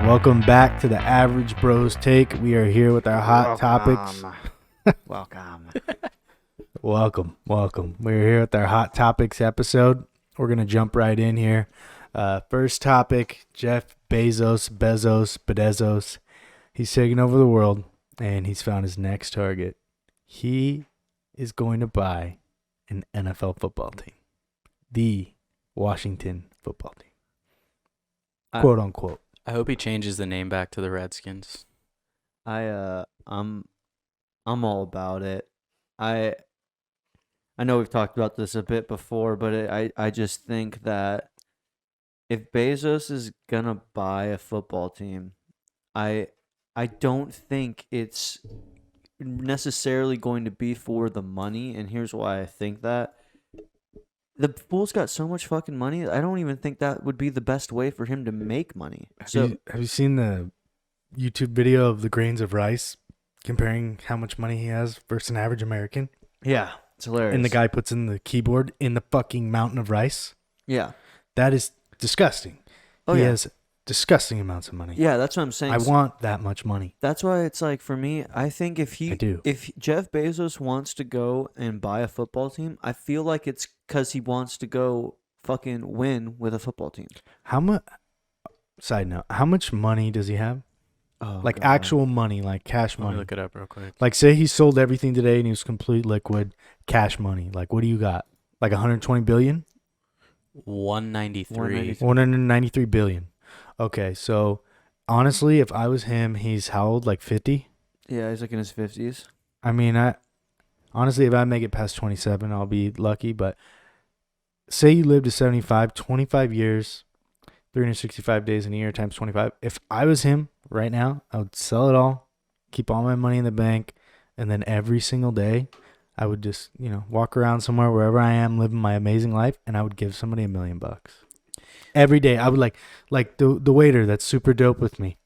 Welcome back to the Average Bros Take. We are here with our hot topics. Welcome. We're here with our hot topics episode. We're going to jump right in here. First topic, Jeff Bezos. He's taking over the world, and he's found his next target. He is going to buy an NFL football team. The Washington football team. Quote unquote. I hope he changes the name back to the Redskins. I'm all about it. I know we've talked about this a bit before, but I just think that if Bezos is gonna buy a football team, I don't think it's necessarily going to be for the money, and here's why I think that. The fool's got so much fucking money, I don't even think that would be the best way for him to make money. Have you seen the YouTube video of the grains of rice comparing how much money he has versus an average American? Yeah, it's hilarious. And the guy puts in the keyboard in the fucking mountain of rice? Yeah. That is disgusting. Oh, he yeah. has disgusting amounts of money. Yeah, that's what I'm saying. I want that much money. That's why it's like, for me, I think if Jeff Bezos wants to go and buy a football team, I feel like it's because he wants to go fucking win with a football team. Side note, how much money does he have? Oh, like God. Actual money, like cash money. Let me look it up real quick. Like say he sold everything today and he was complete liquid cash money. Like what do you got? Like 120 billion? 193. 193 billion. Okay, so honestly, if I was him, he's how old? Like 50? Yeah, he's like in his 50s. I mean, honestly, if I make it past 27, I'll be lucky. But say you live to 75, 25 years, 365 days in a year times 25. If I was him right now, I would sell it all, keep all my money in the bank, and then every single day, I would just, walk around somewhere, wherever I am, living my amazing life, and I would give somebody $1 million. Every day, I would like the waiter that's super dope with me.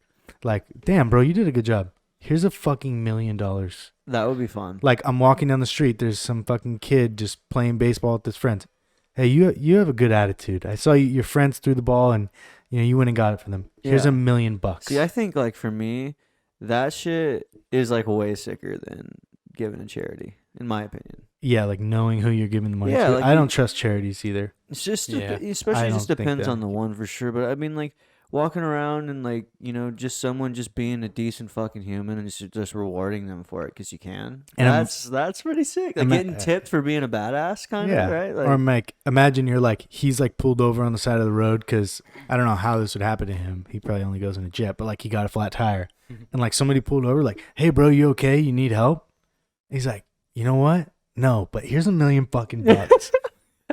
Like, damn, bro, you did a good job. Here's a fucking $1 million. That would be fun. Like, I'm walking down the street. There's some fucking kid just playing baseball with his friends. Hey, you have a good attitude. I saw your friends threw the ball, and you went and got it for them. Here's $1 million. See, I think like for me, that shit is like way sicker than giving a charity, in my opinion. Yeah, like knowing who you're giving the money to. Like I don't trust charities either. It's just, Yeah. especially I just don't think depends that. on the one for sure. But I mean, like walking around and like just someone just being a decent fucking human and just rewarding them for it because you can. And that's pretty sick. Like getting tipped for being a badass, kind of, right? Like, or like, imagine you're like, he's like pulled over on the side of the road because I don't know how this would happen to him. He probably only goes in a jet, but like he got a flat tire, and like somebody pulled over, like, hey bro, you okay? You need help? He's like, you know what? No, but here's $1 million fucking bucks.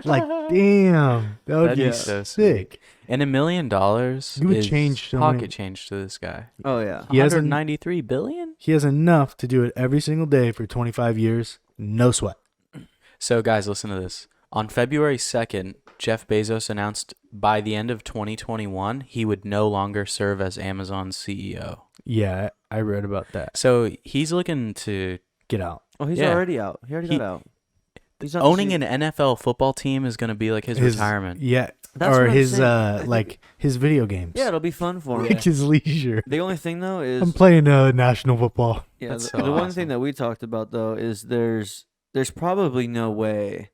Like, damn, that would That'd be be so sick. And $1 million You would is change so pocket many- change to this guy. oh yeah. He has 193 billion? He has enough to do it every single day for 25 years, no sweat. So guys, listen to this. On February 2nd, Jeff Bezos announced by the end of 2021, he would no longer serve as Amazon's CEO. Yeah, I read about that. So he's looking to Get out. Oh, he's Yeah. already out. He already got out. He's not owning the an NFL football team is going to be like his retirement. Yeah, That's or what I'm his saying. like his video games. Yeah, it'll be fun for him. like his leisure. The only thing though is I'm playing national football. yeah. That's The so one awesome. thing that we talked about though is there's probably no way,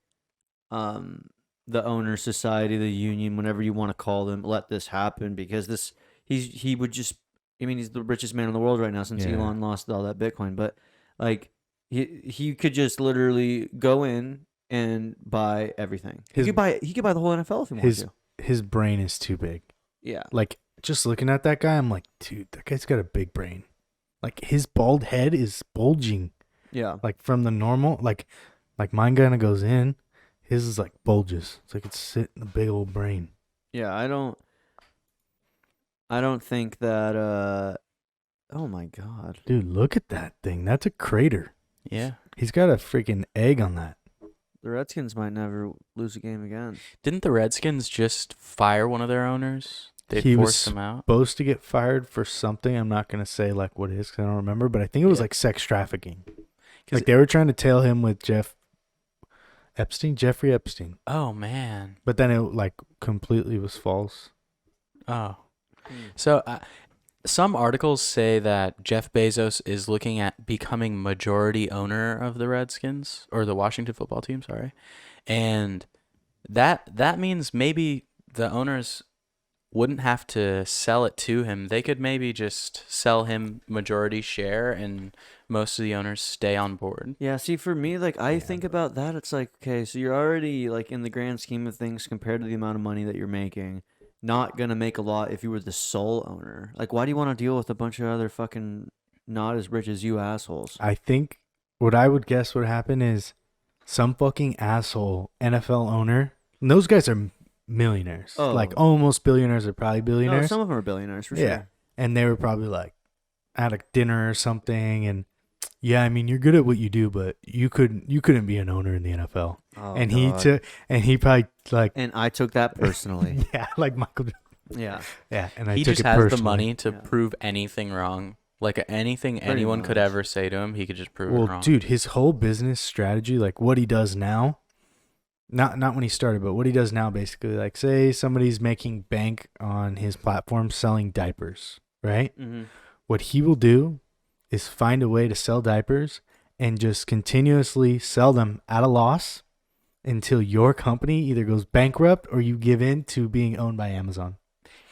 the owner society, the union, whatever you want to call them, let this happen because he would just. I mean, he's the richest man in the world right now since Yeah. Elon lost all that Bitcoin, but like he could just literally go in and buy everything. He could buy the whole NFL if he wanted to. His brain is too big. Yeah. Like just looking at that guy, I'm like, dude, that guy's got a big brain. Like his bald head is bulging. Yeah. Like from the normal, like mine kind of goes in. His is like bulges. It's like it's sitting in a big old brain. Yeah, I don't think that oh my god. Dude, look at that thing. That's a crater. Yeah. He's got a freaking egg on that. The Redskins might never lose a game again. Didn't the Redskins just fire one of their owners? They He was forced him out. Supposed to get fired for something. I'm not gonna say like what it is because I don't remember, but I think it was Yeah. like sex trafficking. 'Cause Like they were trying to tail him with Jeffrey Epstein, Oh man. but then it like completely was false. Oh. So Some articles say that Jeff Bezos is looking at becoming majority owner of the Redskins or the Washington football team, sorry. And that means maybe the owners wouldn't have to sell it to him. They could maybe just sell him majority share and most of the owners stay on board. Yeah, see, for me, like, I Yeah, think but- about that. It's like, okay, so you're already, like, in the grand scheme of things, compared to the amount of money that you're making, not gonna make a lot if you were the sole owner. Like, why do you want to deal with a bunch of other fucking not as rich as you assholes? I think what I would guess would happen is some fucking asshole NFL owner. And those guys are millionaires. Oh. Like almost billionaires are probably No, billionaires. some of them are billionaires for Yeah. sure. And they were probably like at a dinner or something and yeah, I mean you're good at what you do, but you couldn't be an owner in the NFL. Oh, and God. he probably like And I took that personally. yeah, like Michael. Yeah. Yeah, and I He took just it has personally. the money to Yeah. prove anything wrong. Like anything Pretty anyone could much. ever say to him, he could just prove it Well, wrong. dude, his whole business strategy, like what he does now, not when he started, but what he does now, basically, like say somebody's making bank on his platform selling diapers, right? Mm-hmm. What he will do is find a way to sell diapers and just continuously sell them at a loss until your company either goes bankrupt or you give in to being owned by Amazon.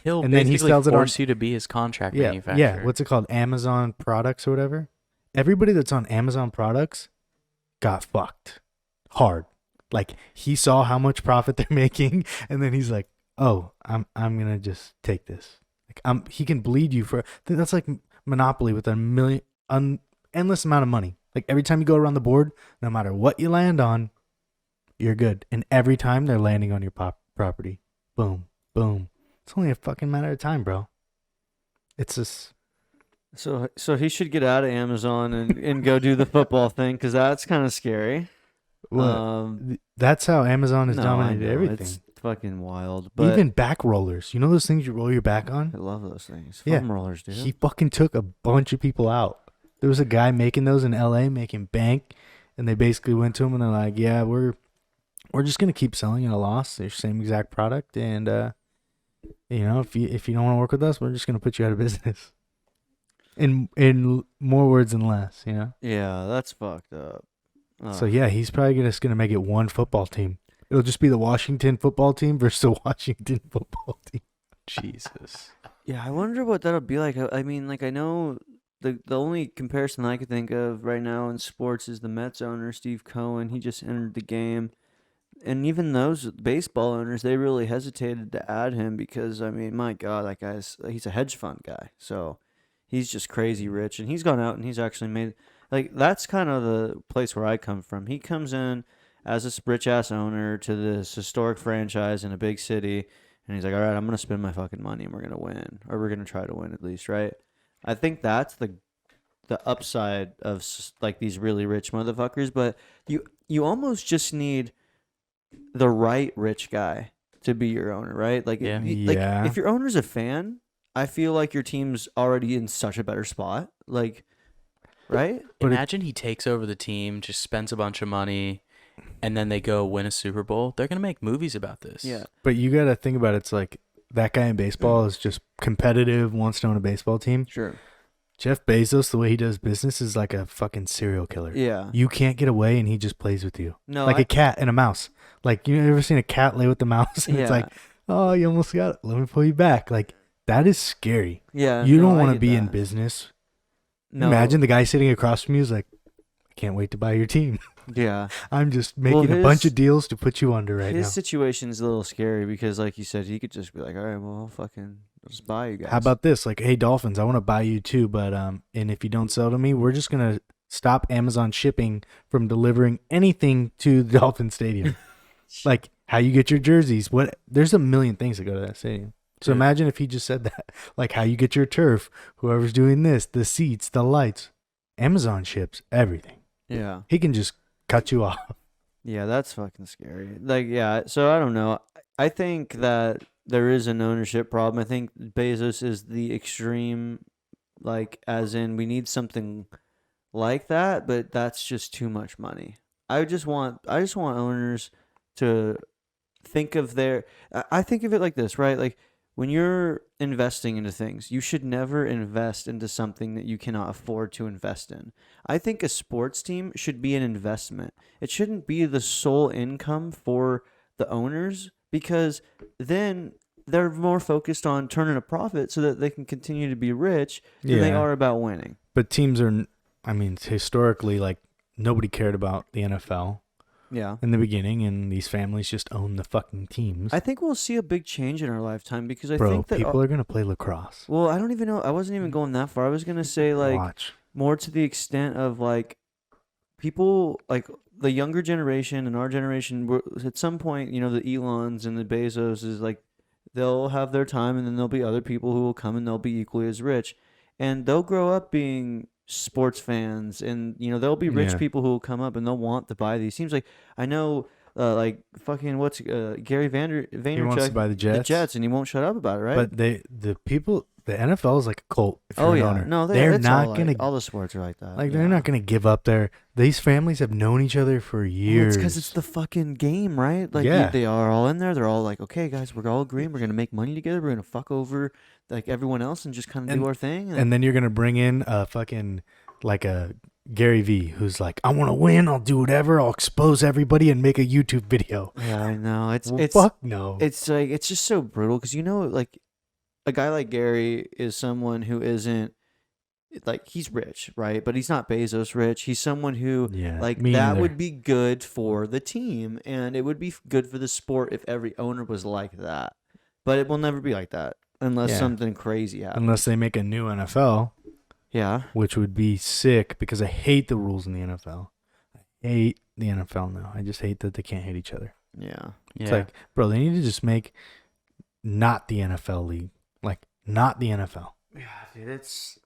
He'll and then he basically sells it on- force you to be his contract Yeah, manufacturer. yeah. What's it called? Amazon products or whatever. Everybody that's on Amazon products got fucked hard. Like he saw how much profit they're making, and then he's like, "Oh, I'm gonna just take this." Like he can bleed you for that's like Monopoly with endless amount of money. Like every time you go around the board, no matter what you land on, you're good. And every time they're landing on your property, boom, boom. It's only a fucking matter of time, bro. It's just So he should get out of Amazon and go do the football thing, because that's kind of scary. that's how Amazon has No, I dominated know, everything. It's fucking wild. But Even back rollers. You know those things you roll your back I on? love those things. Yeah. Foam rollers, dude. He fucking took a bunch of people out. There was a guy making those in LA, making bank, and they basically went to him and they're like, "Yeah, we're just gonna keep selling at a loss. They're same exact product, and if you don't want to work with us, we're just gonna put you out of business." In more words than less, you know. Yeah, that's fucked up. So yeah, he's probably just gonna make it one football team. It'll just be the Washington football team versus the Washington football team. Jesus. Yeah, I wonder what that'll be like. I mean, like, I know the only comparison I could think of right now in sports is the Mets owner, Steve Cohen. He just entered the game. And even those baseball owners, they really hesitated to add him because, I mean, my God, that he's a hedge fund guy. So he's just crazy rich. And he's gone out and he's actually made, like, that's kind of the place where I come from. He comes in as a rich ass owner to this historic franchise in a big city. And he's like, all right, I'm going to spend my fucking money and we're going to win. Or we're going to try to win at least, right? I think that's the upside of, like, these really rich motherfuckers. But you almost just need the right rich guy to be your owner, right? Like, Yeah. Yeah. if your owner's a fan, I feel like your team's already in such a better spot. Like, right? But Imagine he takes over the team, just spends a bunch of money, and then they go win a Super Bowl. They're gonna make movies about this. Yeah. But you gotta think about it. It's like that guy in baseball is just competitive, wants to own a baseball team. Sure. Jeff Bezos, the way he does business, is like a fucking serial killer. Yeah. You can't get away, and he just plays with you No, like a cat and a mouse. Like you ever seen a cat lay with the mouse, and it's Yeah. like, oh, you almost got it. Let me pull you back. Like that is scary. yeah. You no, don't I want to get be in that. business. No. Imagine the guy sitting across from you is like, I can't wait to buy your team. Yeah. I'm just making a bunch of deals to put you under right His now. situation's a little scary because, like you said, he could just be like, all right, well, I'll just buy you guys. How about this? Like, hey, Dolphins, I want to buy you too, but and if you don't sell to me, we're just gonna stop Amazon shipping from delivering anything to the Dolphin Stadium. Like how you get your jerseys. There's a million things that go to that stadium. So Yeah. imagine if he just said that. Like how you get your turf, whoever's doing this, the seats, the lights. Amazon ships everything. Yeah. He can just cut you off. Yeah, that's fucking scary. Like, yeah, so I don't know. I think that there is an ownership problem. I think Bezos is the extreme, like, as in we need something like that, but that's just too much money. I just want owners to think of I think of it like this, right? Like, when you're investing into things, you should never invest into something that you cannot afford to invest in. I think a sports team should be an investment. It shouldn't be the sole income for the owners, because then they're more focused on turning a profit so that they can continue to be rich than they are about winning. But teams are, I mean, historically, like, nobody cared about the NFL. Yeah. In the beginning, and these families just own the fucking teams. I think we'll see a big change in our lifetime, because I Bro, think that people are going to play lacrosse. well, I don't even know. I wasn't even going that far. I was going to say, like, Watch. more to the extent of, like, people, like, the younger generation and our generation, at some point, you know, the Elons and the Bezos is, like, they'll have their time, and then there'll be other people who will come and they'll be equally as rich. And they'll grow up being sports fans, and, you know, there'll be rich people who will come up and they'll want to buy these teams. Like, I know, like, fucking Gary Vaynerchuk, He wants to buy the Jets. and he won't shut up about it, right? But the NFL is like a cult. If you're an owner. No, they're it's not all gonna all the sports are like that. like they're not gonna give up these families have known each other for years. It's because it's the fucking game, right? Like, they are all in there. They're all like, okay, guys, we're all agreeing. We're gonna make money together. We're gonna fuck over like everyone else and just kind of do our thing. And then you're gonna bring in a fucking like a Gary V, who's like, I want to win. I'll do whatever. I'll expose everybody and make a YouTube video. Yeah, I know. It's fuck no. It's like, it's just so brutal, because, you know, like, a guy like Gary is someone who isn't, like, he's rich, right? But he's not Bezos rich. He's someone who, like, that would be good for the team, and it would be good for the sport if every owner was like that. But it will never be like that unless something crazy happens. Unless they make a new NFL. Yeah. Which would be sick, because I hate the rules in the NFL. I hate the NFL now. I just hate that they can't hit each other. Yeah. It's like, bro, they need to just make not the NFL league. Like, not the NFL. Yeah, dude, it's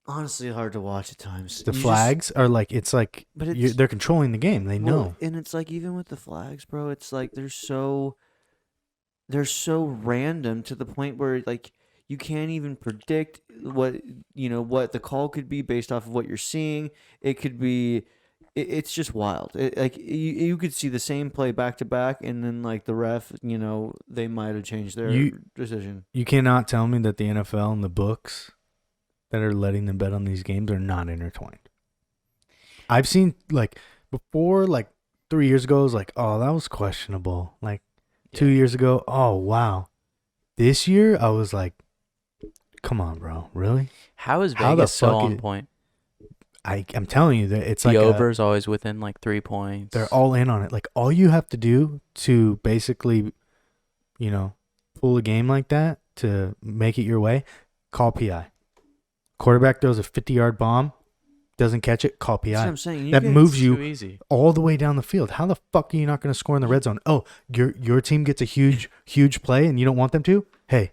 honestly hard to watch at times. The flags are like, it's like, but they're controlling the game. They know. And it's like, even with the flags, bro, it's like they're so random to the point where, like, you can't even predict what the call could be based off of what you're seeing. It could be, it's just wild. Like, you could see the same play back to back, and then, like, the ref, you know, they might have changed their decision. You cannot tell me that the NFL and the books that are letting them bet on these games are not intertwined. I've seen, like, before, like, 3 years ago, it was like, oh, that was questionable. Like, 2 years ago, oh, wow. This year, I was like, come on, bro. Really? How is Vegas so on point? I'm telling you that it's the like over's always within like 3 points. They're all in on it. Like, all you have to do to basically, you know, pull a game like that to make it your way, call PI. Quarterback throws a 50-yard bomb, doesn't catch it, call PI. That's what I'm saying. That moves you easy. all the way down the field. How the fuck are you not going to score in the red zone? Oh, your team gets a huge play and you don't want them to? Hey,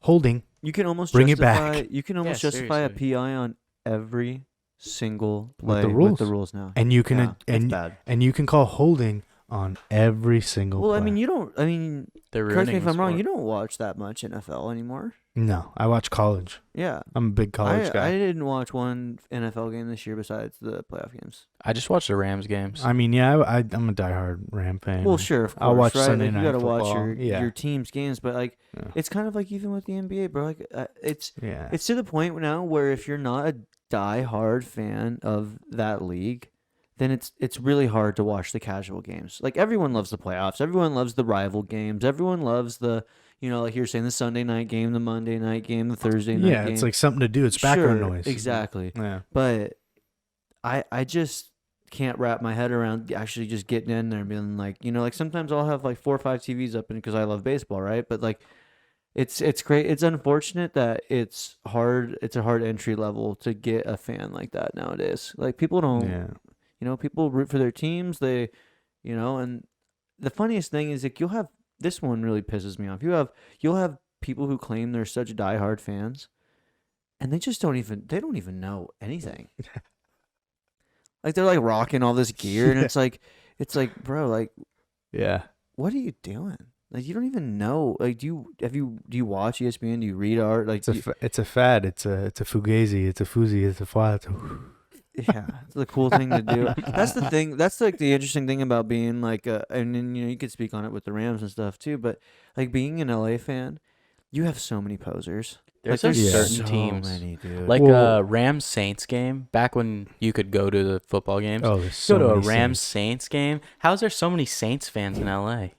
holding. You can almost bring it back. You can almost justify seriously. a PI on every single play with the rules now. And you can it's bad. and you can call holding on every single play. I mean, you don't. I mean, They're correct me ruining if the I'm wrong. sport. You don't watch that much NFL anymore. No, I watch college. Yeah, I'm a big college guy. I didn't watch one NFL game this year besides the playoff games. I just watched the Rams games. I mean, yeah, I'm a diehard Ram fan. Well, sure, of course. I'll watch right? Sunday like, night you gotta football. watch your team's games, but like, Yeah. it's kind of like even with the NBA, bro. Like, it's Yeah. to the point now where if you're not a diehard fan of that league, then it's really hard to watch the casual games. Like, everyone loves the playoffs. Everyone loves the rival games. Everyone loves the, you know, like you're saying, the Sunday night game, the Monday night game, the Thursday night game. Yeah, it's like something to do. It's background noise. Exactly. Yeah. But I just can't wrap my head around actually just getting in there and being like, you know, like sometimes I'll have like 4 or 5 TVs up because I love baseball, right? But like, it's great. It's unfortunate that it's hard. It's a hard entry level to get a fan like that nowadays. Like, people don't, you know, people root for their teams. They, you know, and the funniest thing is, like, you'll have, this one really pisses me off. You'll have people who claim they're such diehard fans, and they don't even know anything. Like, they're like rocking all this gear, and it's like, bro, like, yeah, what are you doing? Like, you don't even know. Like, do you watch ESPN? Do you read art? Like, it's a fad. It's a fugazi. It's a foozy. It's a fly. yeah, it's a cool thing to do. That's the thing. That's like the interesting thing about being like and then, you know, you could speak on it with the Rams and stuff too. But like, being an LA fan, You have so many posers. There's Like, a Yeah. certain so teams, many, dude. like Well- Rams Saints game, back when you could go to the football games. Oh, there's so Go to a many Rams Saints. Saints game. How's there so many Saints fans in LA?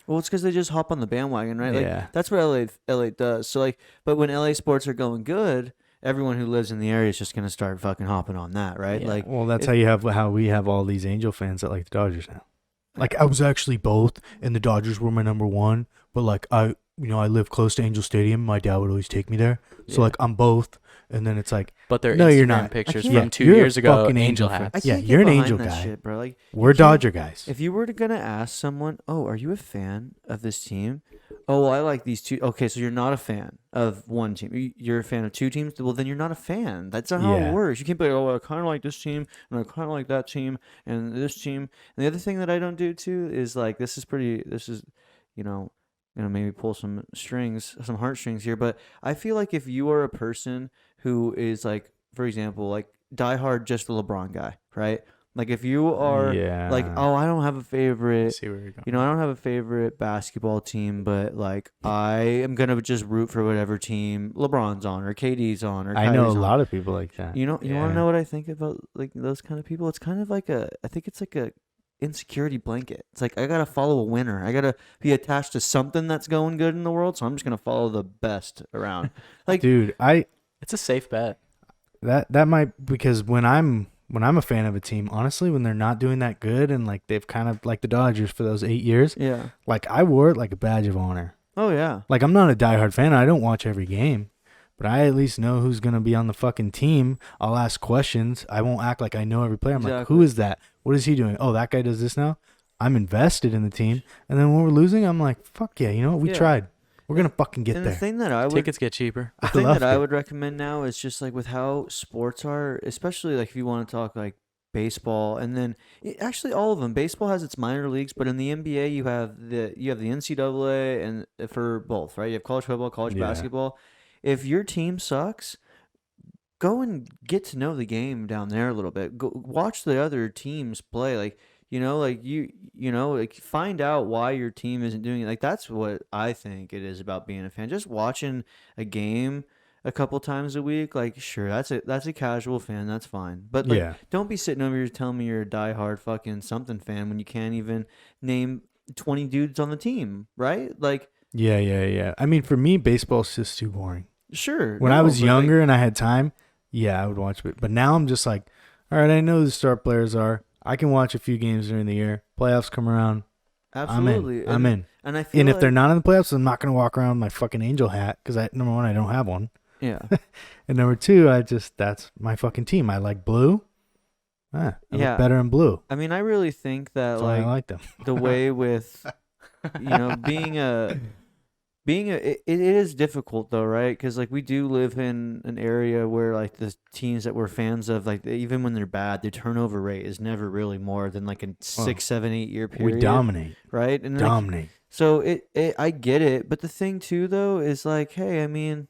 Well, it's because they just hop on the bandwagon, right? Like Yeah. that's what LA does. So like, but when LA sports are going good, everyone who lives in the area is just gonna start fucking hopping on that, right? Yeah. Like, Well, that's if- how we have all these Angel fans that like the Dodgers now. Like I was actually both, and the Dodgers were my number one. But like I live close to Angel Stadium. My dad would always take me there. So Yeah. like I'm both, and then it's like But their No, Instagram you're not. pictures I from can't- 2 you're a years ago, fucking angel Angel fan. hats. I Yeah, can't you're get an behind Angel that guy. shit, bro. Like, we're you can't- Dodger guys. If you were gonna ask someone, "Oh, are you a fan of this team?" "Oh, well, I like these two." Okay, so you're not a fan of one team. You're a fan of two teams. Well, then you're not a fan. That's not how Yeah. it works. You can't be like, "Oh, I kind of like this team, and I kind of like that team, and this team." And the other thing that I don't do too is like, this is, you know, maybe pull some heartstrings here. But I feel like if you are a person who is like, for example, like diehard just the LeBron guy, right? Like if you are like, Yeah. "Oh, I don't have a favorite." See where you're going. I don't have a favorite basketball team, but like I am gonna just root for whatever team LeBron's on or KD's on or I know a Kyrie's on. lot of people like that. You want to Yeah. know what I think about like those kind of people? It's kind of like I think it's like a insecurity blanket. It's like I gotta follow a winner. I gotta be attached to something that's going good in the world, so I'm just gonna follow the best around. Like, Dude, It's a safe bet. that might because when I'm a fan of a team, honestly, when they're not doing that good and like they've kind of like the Dodgers for those 8 years, yeah. like I wore it like a badge of honor. Oh yeah. Like I'm not a diehard fan. I don't watch every game, but I at least know who's gonna be on the fucking team. I'll ask questions. I won't act like I know every player. I'm like, Exactly. who is that? What is he doing? Oh, that guy does this now. I'm invested in the team, and then when we're losing, I'm like, fuck yeah, you know what? We Yeah. tried. We're gonna fucking get And there. the thing that I would Tickets get cheaper. The I thing love that I it. would recommend now is just like with how sports are, especially like if you want to talk like baseball, and then actually all of them. Baseball has its minor leagues, but in the NBA you have the NCAA and for both, right? You have college football, college Yeah. basketball. If your team sucks, go and get to know the game down there a little bit. Go watch the other teams play. Like like find out why your team isn't doing it. Like that's what I think it is about being a fan. Just watching a game a couple times a week, like sure, that's a casual fan, that's fine. But like, Yeah. don't be sitting over here telling me you're a diehard fucking something fan when you can't even name 20 dudes on the team, right? Like, Yeah. I mean, for me, baseball's just too boring. sure. When I no, was but, like, younger and I had time, yeah, I would watch it. But now I'm just like, all right, I know who the star players are. I can watch a few games during the year. Playoffs come around. absolutely, I'm in. And I feel And if like, they're not in the playoffs, I'm not gonna walk around with my fucking Angel hat because number one, I don't have one, yeah, and number two, that's my fucking team. I like blue. I Yeah. look better in blue. I mean, I really think that That's why I like like them. the way with it is difficult though, right? Because like we do live in an area where like the teams that we're fans of, like even when they're bad, their turnover rate is never really more than like a 6, 7, 8 year period. We dominate. right? And like, Dominate. so I get it, but the thing too though is like, hey, I mean,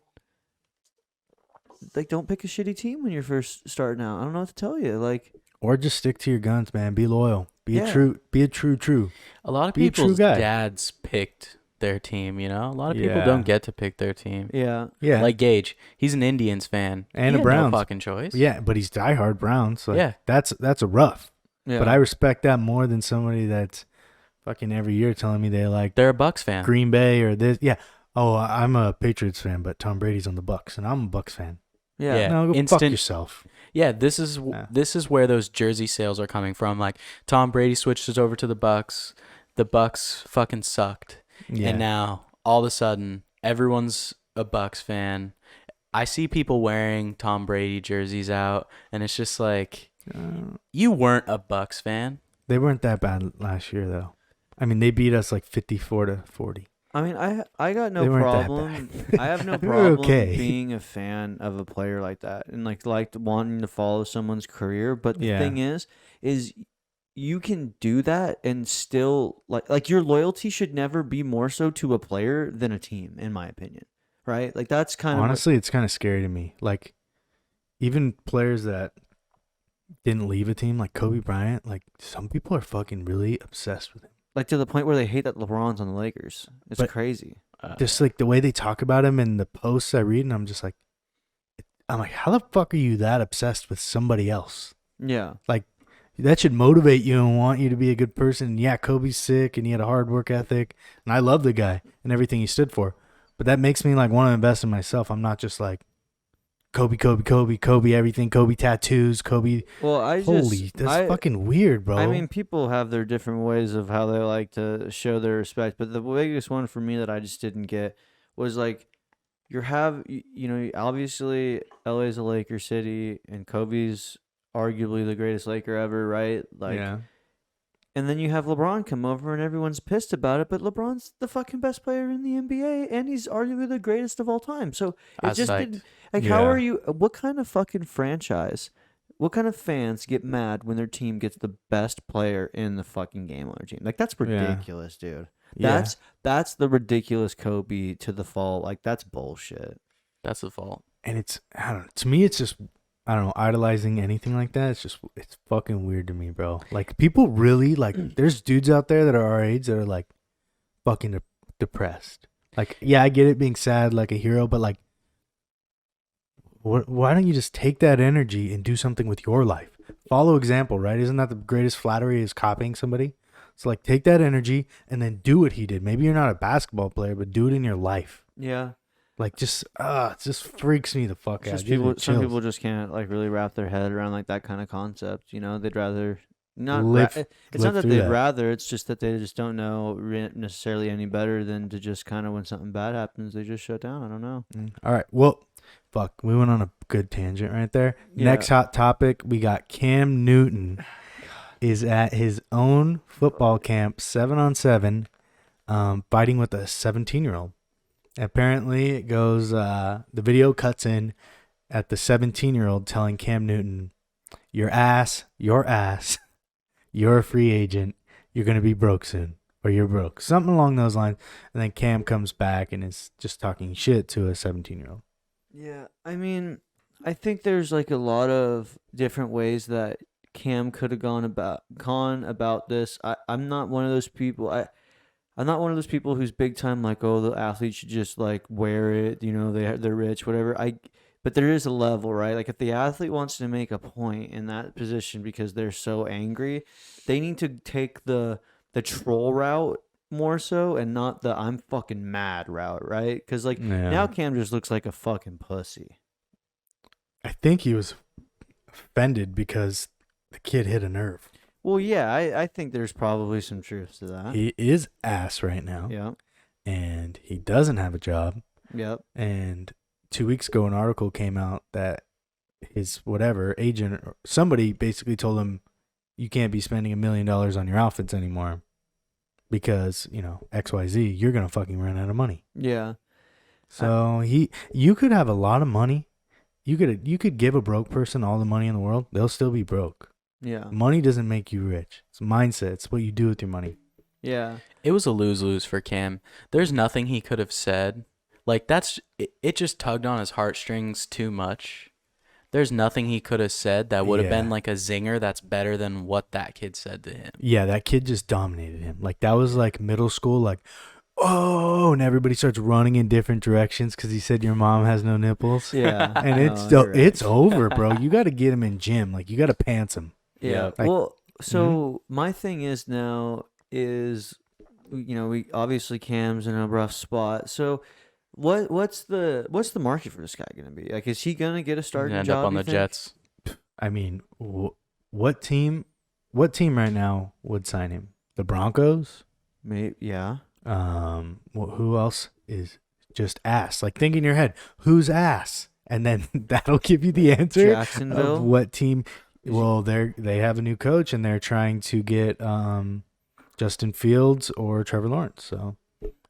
like don't pick a shitty team when you're first starting out. I don't know what to tell you. Like, Or just stick to your guns, man. Be loyal. Be Yeah. a true. Be a true. A lot of Be a true people's guy. dads picked their team, you know? A lot of people Yeah. don't get to pick their team. yeah, Yeah. Like Gage, he's an Indians fan. And He a had Browns. No fucking choice. Yeah, but he's diehard Browns. So Yeah. that's a rough. yeah. But I respect that more than somebody that's fucking every year telling me they like They're a Bucks fan. Green Bay or this. Yeah. Oh, I'm a Patriots fan, but Tom Brady's on the Bucks, and I'm a Bucks fan. yeah, Yeah. No, go fuck Instant- yourself. Yeah, this is Yeah. this is where those jersey sales are coming from. Like Tom Brady switches over to the Bucks. The Bucks fucking sucked. Yeah. And now all of a sudden everyone's a Bucks fan. I see people wearing Tom Brady jerseys out, and it's just like, you weren't a Bucks fan. They weren't that bad last year, though. I mean, they beat us like 54-40. I mean, I got no They weren't that problem. bad. I have no They were problem okay. being a fan of a player like that and like wanting to follow someone's career. But the Yeah. thing is you can do that and still like your loyalty should never be more so to a player than a team, in my opinion. Right? Like that's kind of Honestly, it's kind of scary to me. Like, even players that didn't leave a team, like Kobe Bryant, like some people are fucking really obsessed with him. like to the point where they hate that LeBron's on the Lakers. It's But- crazy. just like the way they talk about him and the posts I read, and I'm like, how the fuck are you that obsessed with somebody else? Yeah. Like, that should motivate you and want you to be a good person. And yeah, Kobe's sick and he had a hard work ethic, and I love the guy and everything he stood for. But that makes me like want to invest in myself. I'm not just like Kobe, Kobe, Kobe, Kobe, everything, Kobe tattoos, Kobe. Well, That's fucking weird, bro. I mean, people have their different ways of how they like to show their respect, but the biggest one for me that I just didn't get was like you know, obviously LA's a Laker city and Kobe's arguably the greatest Laker ever, right? Like, yeah, and then you have LeBron come over and everyone's pissed about it, but LeBron's the fucking best player in the NBA and he's arguably the greatest of all time. So it I was just psyched. didn't like how Yeah. are you what kind of fucking franchise, what kind of fans get mad when their team gets the best player in the fucking game on their team? Like that's Yeah. ridiculous, dude. yeah. That's the ridiculous Kobe to the fault. Like that's bullshit. That's the fault. And it's, I don't know, to me, it's just, I don't know, idolizing anything like that. It's fucking weird to me, bro. Like, people really, like, there's dudes out there that are our age that are, like, fucking depressed. Like, yeah, I get it being sad, like a hero, but, like, why don't you just take that energy and do something with your life? Follow example, right? Isn't that the greatest flattery is copying somebody? So, like, take that energy and then do what he did. Maybe you're not a basketball player, but do it in your life. Yeah. Like, it just freaks me the fuck It's out. just Gives me some chills. people just can't like really wrap their head around like that kind of concept. You know, they'd rather not. Live- It's live not that through they'd that. rather. It's just that they just don't know necessarily any better than to just kind of when something bad happens, they just shut down. I don't know. All right. Well, fuck. We went on a good tangent right there. Yeah. Next hot topic, we got Cam Newton is at his own football camp, 7-on-7, fighting with a 17-year-old. Apparently, it goes. The video cuts in at the 17-year-old telling Cam Newton, "Your ass, you're a free agent. You're gonna be broke soon, or you're broke." Something along those lines. And then Cam comes back and is just talking shit to a 17-year-old. Yeah, I mean, I think there's like a lot of different ways that Cam could have gone about this. I'm not one of those people. I'm not one of those people who's big time like, oh, the athlete should just like wear it, you know, they're rich, whatever. But there is a level, right? Like if the athlete wants to make a point in that position because they're so angry, they need to take the troll route more so and not the I'm fucking mad route, right? Because like Yeah. now Cam just looks like a fucking pussy. I think he was offended because the kid hit a nerve. Well, yeah, I think there's probably some truth to that. He is ass right now, Yeah. and he doesn't have a job. Yep. And 2 weeks ago, an article came out that his whatever agent or somebody basically told him, "You can't be spending $1 million on your outfits anymore because XYZ. You're gonna fucking run out of money." Yeah. So you could have a lot of money. You could give a broke person all the money in the world. They'll still be broke. Yeah. Money doesn't make you rich. It's mindset. It's what you do with your money. Yeah. It was a lose-lose for Cam. There's nothing he could have said. Like it just tugged on his heartstrings too much. There's nothing he could have said that would have been Yeah. like a zinger that's better than what that kid said to him. Yeah, that kid just dominated him. Like that was like middle school. Like, oh, and everybody starts running in different directions because he said your mom has no nipples. Yeah. And No, you're right. it's over, bro. You got to get him in gym. Like you got to pants him. Yeah. Like- Well, so my thing is now is, we obviously Cam's in a rough spot. So what's the market for this guy gonna be? Like, is he gonna get a He's starting gonna end job? up on you the think? Jets. I mean, what team right now would sign him? The Broncos. Maybe. Yeah. Who else is just ass? Like think in your head, who's ass, and then that'll give you the answer Jacksonville. of what team. Well, they have a new coach and they're trying to get Justin Fields or Trevor Lawrence. So,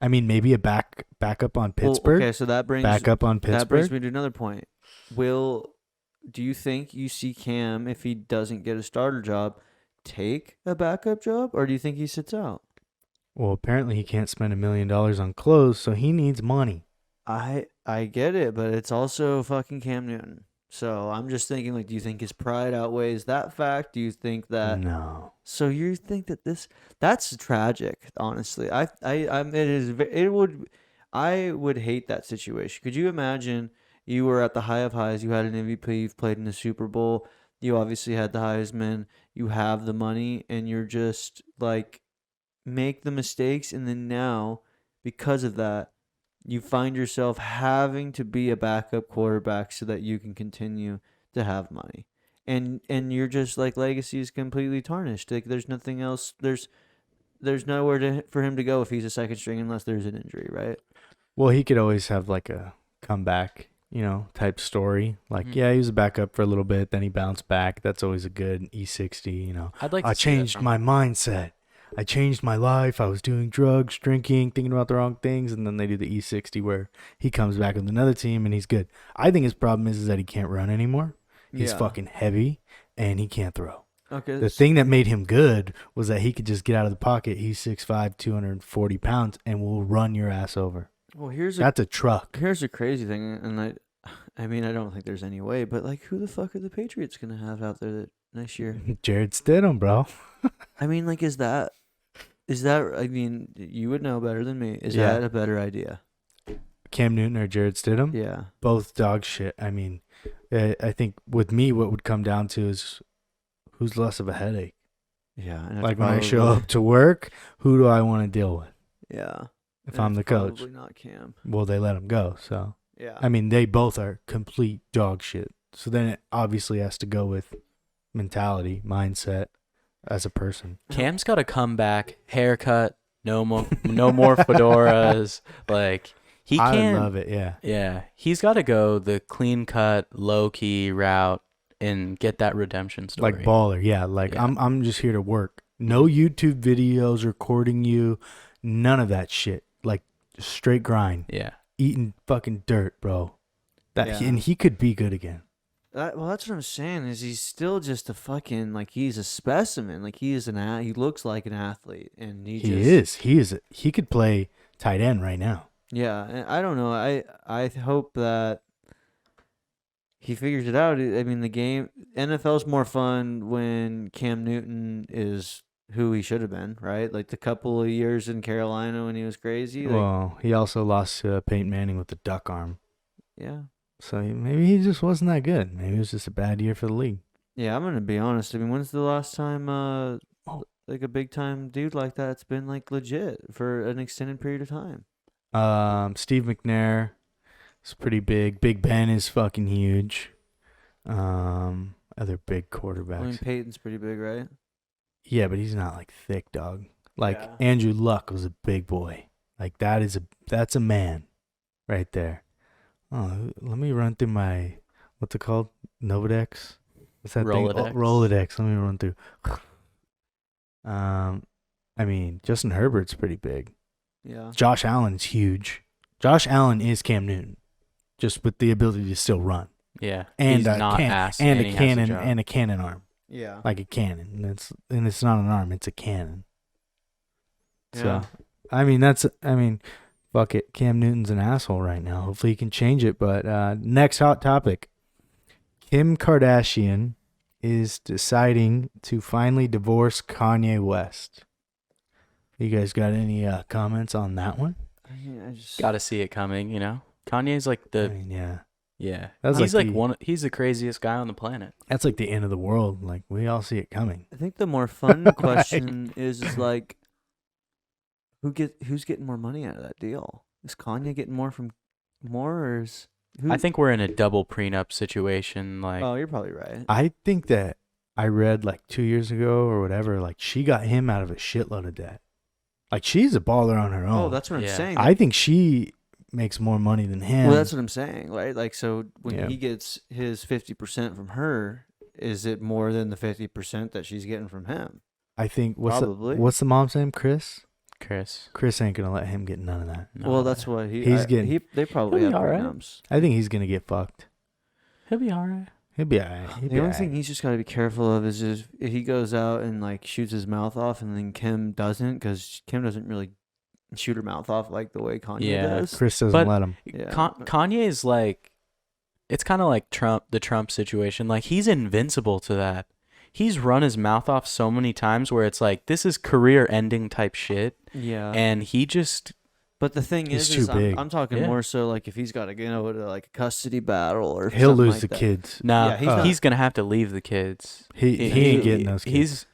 I mean, maybe a backup on Pittsburgh. Well, okay, so that brings Backup on that brings Pittsburgh. me to another point. Do you think you see Cam, if he doesn't get a starter job, take a backup job, or do you think he sits out? Well, apparently he can't spend $1 million on clothes, so he needs money. I get it, but it's also fucking Cam Newton. So I'm just thinking, like, do you think his pride outweighs that fact? Do you think that? No. So you think that that's tragic? Honestly, it would. I would hate that situation. Could you imagine you were at the high of highs, you had an MVP, you've played in the Super Bowl, you obviously had the Heisman, you have the money, and you're just like make the mistakes, and then now because of that, you find yourself having to be a backup quarterback so that you can continue to have money. And you're just like legacy is completely tarnished. Like there's nothing else. There's nowhere for him to go if he's a second string unless there's an injury, right? Well, he could always have like a comeback, type story. Like, yeah, he was a backup for a little bit, then he bounced back. That's always a good E60. I'd like to I see that changed from my him. mindset. I changed my life. I was doing drugs, drinking, thinking about the wrong things, and then they do the E60 where he comes back with another team and he's good. I think his problem is that he can't run anymore. He's fucking heavy and he can't throw. Okay. The thing that made him good was that he could just get out of the pocket. He's 6'5", 240 pounds, and will run your ass over. Well, That's a truck. here's a crazy thing, and I mean, I don't think there's any way, but like, who the fuck are the Patriots gonna have out there next year? Jared Stidham, bro. I mean, like, is that? I mean, you would know better than me. Is Yeah. that a better idea? Cam Newton or Jared Stidham? Yeah. Both dog shit. I mean, I think with me, what would come down to is who's less of a headache. Yeah. And Like when I show up to work, who do I want to deal with? Yeah. If and I'm it's the coach, probably not Cam. well, they let him go. So, Yeah. I mean, they both are complete dog shit. So then it obviously has to go with mentality, mindset as a person. Cam's got to come back, haircut, no more fedoras. Like he I can't. love it. Yeah. Yeah, he's got to go the clean cut, low key route and get that redemption story. Like baller. Yeah. Like Yeah. I'm just here to work. No YouTube videos recording you. None of that shit. Like straight grind. Yeah. Eating fucking dirt, bro. Yeah. And he could be good again. Well, that's what I'm saying. Is he's still just a fucking like he's a specimen. Like he looks like an athlete, and he is. He could play tight end right now. Yeah, and I don't know. I hope that he figures it out. I mean, the game NFL's more fun when Cam Newton is who he should have been, right? Like the couple of years in Carolina when he was crazy. Like, Well, he also lost to Peyton Manning with the duck arm. yeah. So maybe he just wasn't that good. Maybe it was just a bad year for the league. Yeah, I'm gonna be honest. I mean, when's the last time like a big time dude like that's been like legit for an extended period of time? Steve McNair is pretty big. Big Ben is fucking huge. Other big quarterbacks. I mean, Peyton's pretty big, right? Yeah, but he's not like thick, dog. Like Yeah. Andrew Luck was a big boy. Like that's a man, right there. Oh, let me run through my what's it called? Novodex. What's that thing? Rolodex. Oh, Rolodex. Let me run through. I mean, Justin Herbert's pretty big. Yeah. Josh Allen's huge. Josh Allen is Cam Newton, just with the ability to still run Yeah. and he's a not ass and he a has cannon job. and a cannon arm, Yeah. like a cannon. And it's not an arm; it's a cannon. Yeah. So, fuck it. Cam Newton's an asshole right now. Hopefully he can change it. But next hot topic. Kim Kardashian is deciding to finally divorce Kanye West. You guys got any comments on that one? I just Got to see it coming, you know. Kanye's like I the mean, yeah. yeah. That's He's like like the- he's the craziest guy on the planet. That's like the end of the world. Like, we all see it coming. I think the more fun question is like, who's getting more money out of that deal? Is Kanye getting more, or is who? I think we're in a double prenup situation. Like, Oh, you're probably right. I think that I read like 2 years ago or whatever, like she got him out of a shitload of debt. Like she's a baller on her own. Oh, that's what Yeah. I'm saying. I think she makes more money than him. Well, that's what I'm saying, right? Like, so when Yeah. he gets his 50% from her, is it more than the 50% that she's getting from him? I think Probably. what's the mom's name? Chris. Chris. Chris ain't gonna let him get none of that. No. Well, that's what He's getting- they probably He'll have be all right. prenups. I think he's gonna get fucked. He'll be all right. He'll be alright. The only thing he's just got to be careful of is if he goes out and like shoots his mouth off, and then Kim doesn't, because Kim doesn't really shoot her mouth off like the way Kanye Yeah. does. Chris doesn't But- let him. Yeah. Kanye is like, it's kind of like the Trump situation. Like he's invincible to that. He's run his mouth off so many times where it's like this is career-ending type shit, Yeah. and he just But the thing He's is too big. I'm talking Yeah. more so like if he's got to get into like a custody battle or He'll something lose like the that. kids. Nah, Yeah, he's not- he's gonna have to leave the kids. He ain't getting those kids.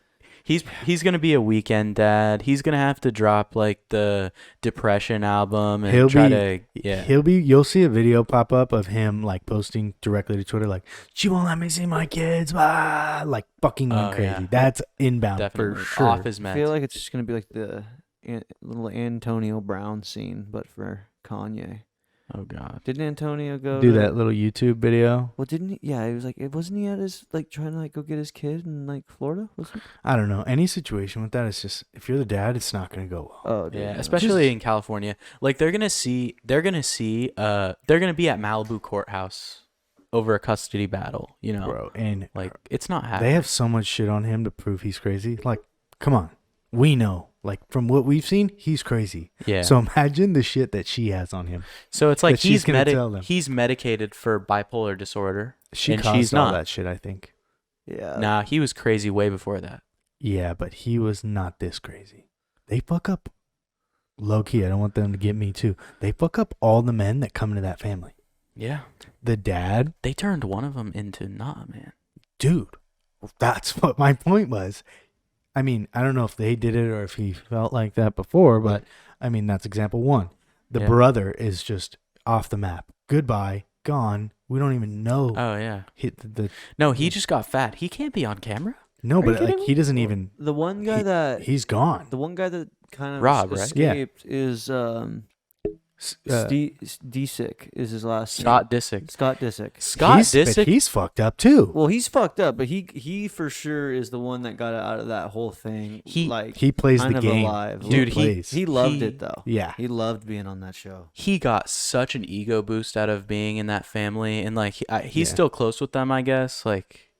He's gonna be a weekend dad. He's gonna have to drop like the depression album and You'll see a video pop up of him like posting directly to Twitter like, she won't let me see my kids, blah, like fucking going crazy. Yeah. That's inbound definitely for sure. off his I meds. feel like it's just gonna be like the little Antonio Brown scene, but for Kanye. Oh God. Didn't Antonio go Do to- that little YouTube video. Well, didn't he? Yeah, he was like, wasn't he at his like trying to like go get his kid in like Florida? Was he? I don't know. Any situation with that, it's just if you're the dad, it's not gonna go well. Oh, dude, Yeah, no. especially in California. Like they're gonna be at Malibu courthouse over a custody battle, you know. Bro, and Like it's not happening. they have so much shit on him to prove he's crazy. Like, come on. We know. Like from what we've seen, he's crazy. Yeah. So imagine the shit that she has on him. So it's like that she's gonna tell them. he's medicated for bipolar disorder. She And caused she's all not. that shit, I think. Yeah. Nah, he was crazy way before that. Yeah, but he was not this crazy. They fuck up low key. I don't want them to get me too. They fuck up all the men that come into that family. Yeah. The dad, They turned one of them into man. dude. That's what my point was. I mean, I don't know if they did it or if he felt like that before, but I mean, that's example one. The Yeah. brother is just off the map. Goodbye, gone. We don't even know. Oh yeah. The No, he just got fat. He can't be on camera. no, Are you but like kidding he doesn't even. The one guy that He's gone. the one guy that kind of Rob, right? escaped is Uh, Disick is his last Scott Disick. Scott Disick. Scott but Disick. he's fucked up too. Well, he's fucked up, but he for sure is the one that got out of that whole thing. He- like He plays kind the of game. alive. Dude, he- plays. He loved He- it though. Yeah. He loved being on that show. He got such an ego boost out of being in that family, and like he's Yeah. still close with them, I guess. Like,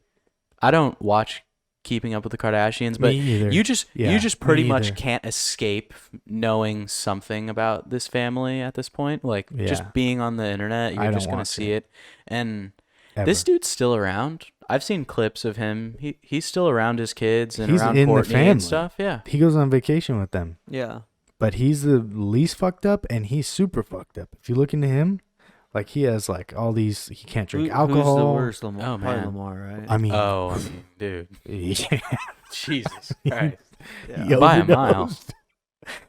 I don't watch Keeping Up with the Kardashians, but Me either. you just Yeah, you just pretty me much either. can't escape knowing something about this family at this point. Like Yeah. just being on the internet, I you're don't just gonna want see to. it. And Ever. this dude's still around. I've seen clips of him. He's still around his kids and He's around in the Courtney family. and stuff. Yeah. He goes on vacation with them, Yeah. but he's the least fucked up, and he's super fucked up. If you look into him, like he has like all these. He can't drink alcohol. Who's the worst? Lamar. Oh, Probably man. Lamar, right? I mean, Oh, I mean, dude. yeah. Jesus Christ. yeah. He By a mile. overdosed.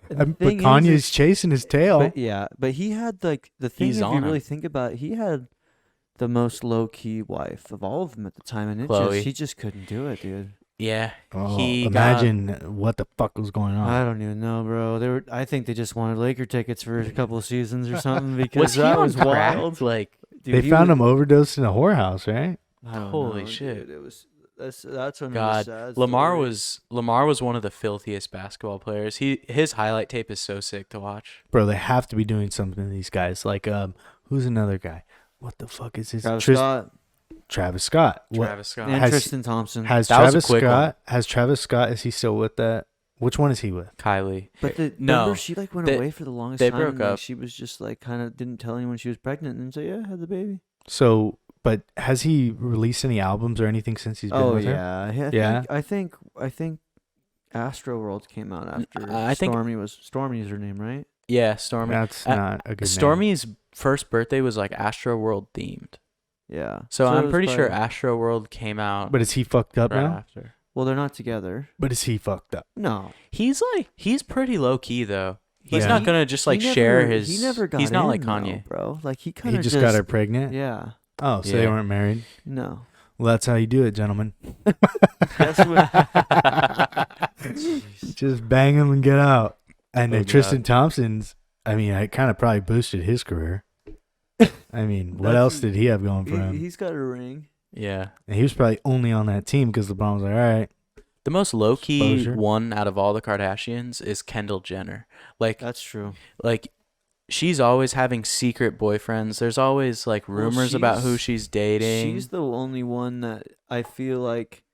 The But thing is, Kanye's chasing his tail. But yeah, but he had like the thing. He's If you on really him. think about it, he had the most low key wife of all of them at the time, and Chloe. he just couldn't do it, dude. Yeah. Oh, he imagine what the fuck was going on. I don't even know, bro. I think they just wanted Laker tickets for a couple of seasons or something because Was he that on was crack? wild. Like, Dude, They he found was- him overdosed in a whorehouse, right? I don't Holy know, shit. dude. It was that's when God, it was sad Lamar story. was one of the filthiest basketball players. His highlight tape is so sick to watch. Bro, they have to be doing something to these guys. Like, who's another guy? What the fuck is his Travis Tris- Scott Travis Scott. What Travis Scott. and Has- Tristan Thompson. has That was a Travis quick Scott? Has Travis Scott? Is he still with that? Which one is he with? Kylie. But No, remember she like went they- away for the longest they time. broke and, like, up. She was just like kind of didn't tell anyone she was pregnant, and said, "Yeah, I had the baby." So, but has he released any albums or anything since he's been Oh with her? yeah, Yeah? I think Astro World came out after. I think- Stormy's her name, right? Yeah, Stormy. That's Uh, not a good name. Stormy's first birthday was like Astro World themed. Yeah. So it I'm was pretty sure probably- Astro World came out But is he fucked up right now? after. Well, they're not together. But is he fucked up? No. He's pretty low key though. He's Yeah. not gonna just like He share never- his. He never got. He's not in, like though, Kanye. bro. Like he kind He of just got her pregnant? Yeah. Oh, so they Yeah. weren't married? No. Well, that's how you do it, gentlemen. That's what. Just bang him and get out. And Oh, then Tristan God. Thompson's, I mean, it kind of probably boosted his career. I mean, what That's- else did he have going for him? He's got a ring. Yeah. And he was probably only on that team because LeBron was like, all right. The most low key Exposure. one out of all the Kardashians is Kendall Jenner. Like That's true. she's always having secret boyfriends. There's always like Well, rumors about who she's- she's dating. She's the only one that I feel like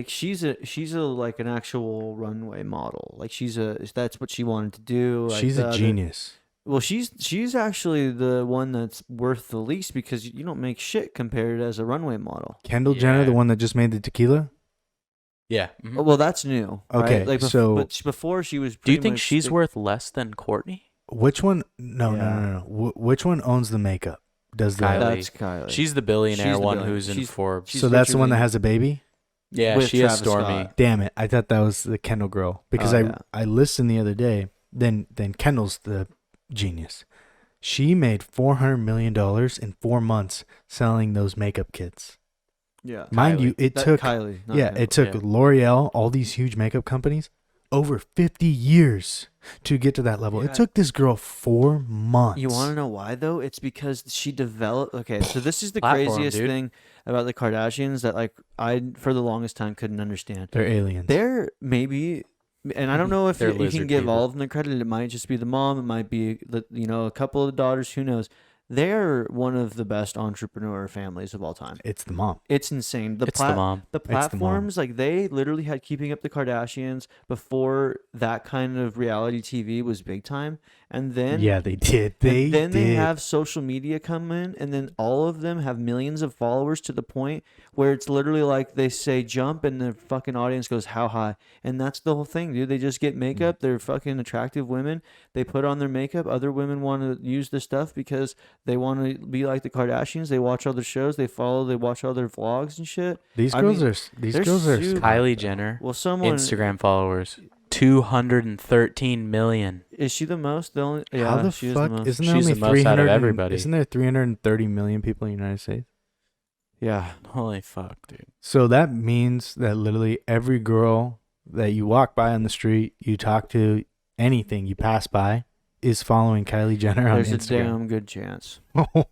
she's a like an actual runway model. Like that's what she wanted to do. Like She's the a other- genius. Well, she's actually the one that's worth the least because you don't make shit compared as a runway model. Kendall Jenner, the Yeah. one that just made the tequila? yeah. Mhm. Well, that's new. Okay, right? Like so- but before she was. Do you pretty think much she's worth less than Courtney? Which one? No, Yeah. no. Which one owns the makeup? Does the Kylie. That's Kylie. She's the billionaire She's the one billionaire. who's in She's- Forbes. she's so that's the one that literally- has a baby? Yeah, with she is Travis Stormy. Scott. Damn it! I thought that was the Kendall girl because Oh, yeah. I listened the other day. Then Kendall's the genius. She made $400 million in 4 months selling those makeup kits. Yeah. Mind Kylie. you, it That took Kylie. not yeah, Kendall. it took Yeah. L'Oreal, all these huge makeup companies, over 50 years to get to that level. Yeah. It took this girl 4 months. You want to know why though? It's because she developed. Okay, so this is the Platform, craziest dude. thing about the Kardashians that like I for the longest time couldn't understand. They're aliens. They're maybe, and I don't know if They're you can lizard give people. all of them the credit. It might just be the mom. It might be a couple of the daughters. Who knows? They're one of the best entrepreneur families of all time. It's the mom. It's insane. It's the mom. The the mom. platforms, like they literally had Keeping Up the Kardashians before that kind of reality TV was big time, and then Yeah, they did. and then they did. have social media come in, and then all of them have millions of followers to the point where it's literally like they say jump, and the fucking audience goes how high, and that's the whole thing, dude. They just get makeup. They're fucking attractive women. They put on their makeup. Other women want to use the stuff because they want to be like the Kardashians. They watch all their shows. They watch all their vlogs and shit. These I girls mean, are these they're girls are super- smart, Kylie though. Jenner, Well, someone Instagram followers, 213 million. is she the most? The only yeah, How the she fuck is the most. isn't there She's only the most out of 300 everybody. Isn't there 330 million people in the United States? Yeah, Holy fuck, dude. So that means that literally every girl that you walk by on the street, you talk to, anything you pass by, is following Kylie Jenner on there's a Instagram. damn good chance.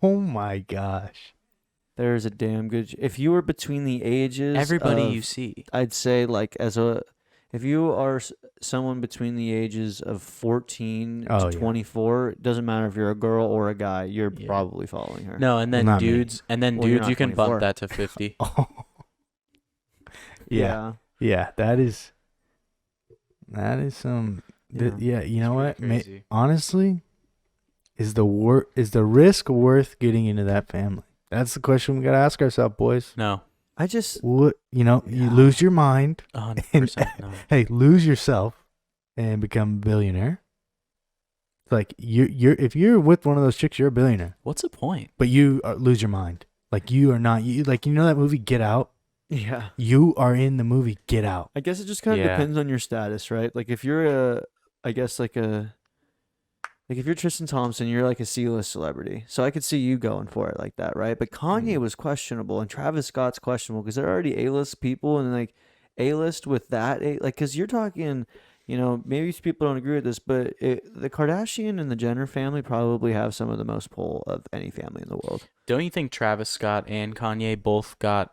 Oh my gosh. There's a damn good. If you were between the ages, Everybody of, you see. I'd say like if you are someone between the ages of 14 Oh, to yeah. 24, it doesn't matter if you're a girl or a guy, you're Yeah. probably following her. No, and then Not me. dudes, Well, you're dudes, not you can 24. bump that to 50. Oh. Yeah. Yeah, that is some Yeah. you know what? Crazy. Honestly, is the risk worth getting into that family? That's the question we got to ask ourselves, boys. No, I just What, you Yeah. lose your mind. 100% no. Hey, lose yourself and become a billionaire. It's like you're if you're with one of those chicks, you're a billionaire. What's the point? But you lose your mind. Like you are not. Like that movie Get Out. yeah. You are in the movie Get Out. I guess it just kind of Yeah. depends on your status, right? Like if you're if you're Tristan Thompson, you're like a C-list celebrity. So I could see you going for it like that, right? But Kanye was questionable and Travis Scott's questionable because they're already A-list people, and like A-list with that, like because you're talking, maybe people don't agree with this, but the Kardashian and the Jenner family probably have some of the most pull of any family in the world. Don't you think Travis Scott and Kanye both got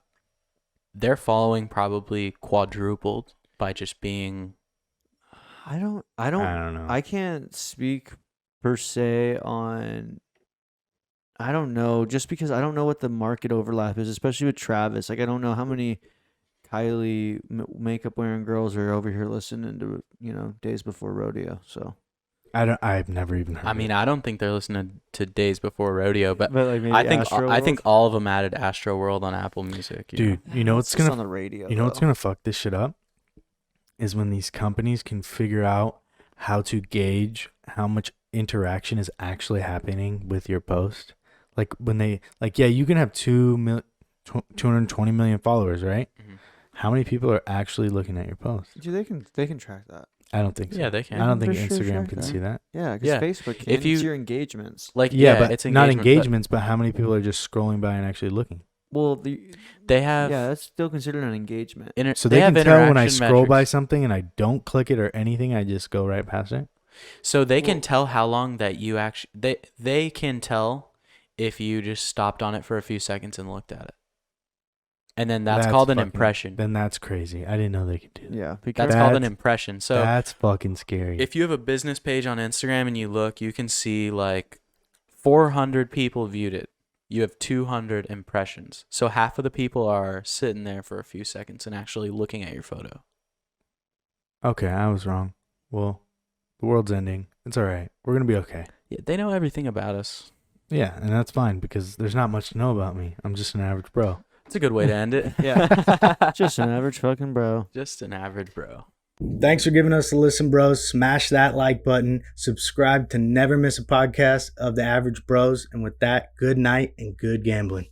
their following probably quadrupled by just being? I don't know. I can't speak per se on. I don't know, just because I don't know what the market overlap is, especially with Travis. Like I don't know how many Kylie makeup wearing girls are over here listening to Days Before Rodeo. So I've never even heard. I mean, I don't think they're listening to Days Before Rodeo, but like maybe I think all of them added Astro World on Apple Music. you know? dude, you know what's on gonna the radio. what's gonna fuck this shit up is when these companies can figure out how to gauge how much interaction is actually happening with your post. Like when they you can have 220 million followers, right? Mhm. How many people are actually looking at your post? Dude, they can track that. I don't think so. Yeah, they can. I don't For think sure Instagram track can that. see that. Yeah, because Yeah. Facebook can. If you- It's your engagements. Like Yeah, but it's not engagement, engagements, but how many people are just scrolling by and actually looking? Well, but they have that's still considered an engagement. So they can have tell when I interaction scroll by metrics. something and I don't click it or anything, I just go right past it. So they can Well- tell how long that you actually they can tell if you just stopped on it for a few seconds and looked at it. And then that's called an fucking- impression. Then that's crazy. I didn't know they could do that. Yeah, because That's called an That's- impression. So That's fucking scary. if you have a business page on Instagram and you look, you can see like 400 people viewed it. You have 200 impressions. So half of the people are sitting there for a few seconds and actually looking at your photo. Okay, I was wrong. Well, the world's ending. It's all right. We're going to be okay. Yeah, they know everything about us. Yeah, and that's fine because there's not much to know about me. I'm just an average bro. It's a good way to end it. Yeah. Just an average fucking bro. Just an average bro. Thanks for giving us a listen, bros. Smash that like button. Subscribe to never miss a podcast of the Average Bros. And with that, good night and good gambling.